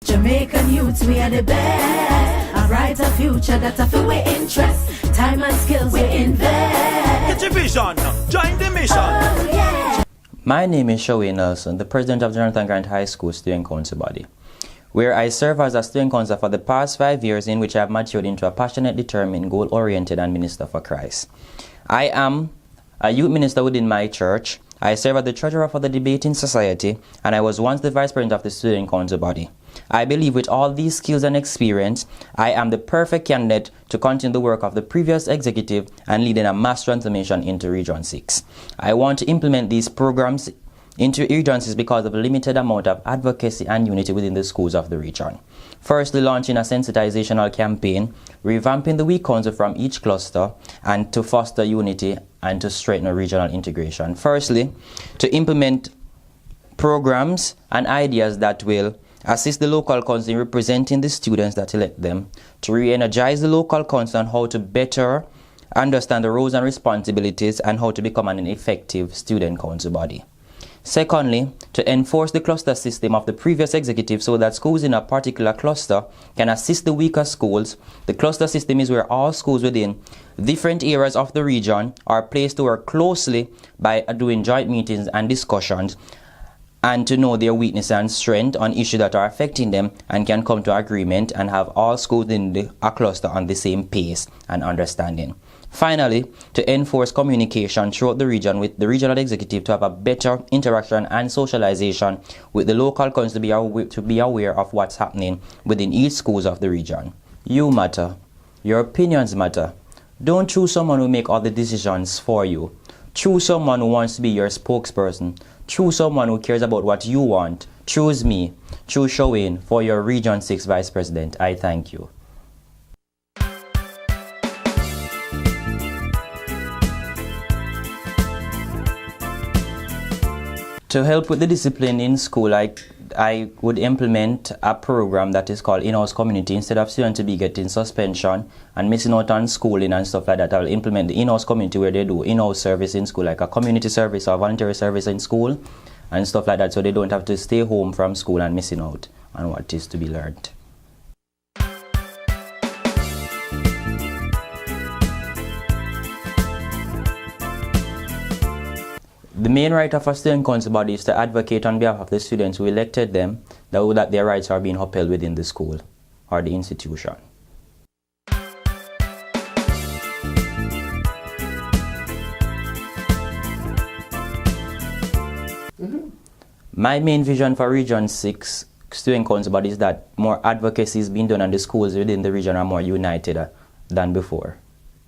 Jamaican youths, we are the best. A brighter future that a feel we interest. Time and skills we invest. Get your vision, join the mission. Oh, yeah. My name is Shawayne, the president of Jonathan Grant High School Student Council body, where I serve as a student council for the past 5 years, in which I have matured into a passionate, determined, goal-oriented and minister for Christ. I am a youth minister within my church. I serve as the treasurer for the Debating Society, and I was once the vice president of the student council body. I believe with all these skills and experience, I am the perfect candidate to continue the work of the previous executive and leading a mass transformation into Region 6. I want to implement these programs into Region 6 because of the limited amount of advocacy and unity within the schools of the region. Firstly, launching a sensitizational campaign, revamping the week council from each cluster, and to foster unity and to strengthen regional integration. Firstly, to implement programs and ideas that will assist the local council in representing the students that elect them, to re-energize the local council on how to better understand the roles and responsibilities and how to become an effective student council body. Secondly, to enforce the cluster system of the previous executive so that schools in a particular cluster can assist the weaker schools. The cluster system is where all schools within different areas of the region are placed to work closely by doing joint meetings and discussions, and to know their weakness and strength on issues that are affecting them and can come to agreement and have all schools in a cluster on the same pace and understanding. Finally, to enforce communication throughout the region with the regional executive to have a better interaction and socialization with the local council to be aware of what's happening within each schools of the region. You matter. Your opinions matter. Don't choose someone who make all the decisions for you. Choose someone who wants to be your spokesperson. Choose someone who cares about what you want. Choose me. Choose Shawayne for your Region 6 Vice President. I thank you. To help with the discipline in school, I would implement a program that is called in-house community. Instead of students to be getting suspension and missing out on schooling and stuff like that, I will implement the in-house community where they do in-house service in school, like a community service or voluntary service in school and stuff like that, so they don't have to stay home from school and missing out on what is to be learned. The main right of a student council body is to advocate on behalf of the students who elected them that their rights are being upheld within the school or the institution. My main vision for Region 6 student council body is that more advocacy is being done and the schools within the region are more united than before.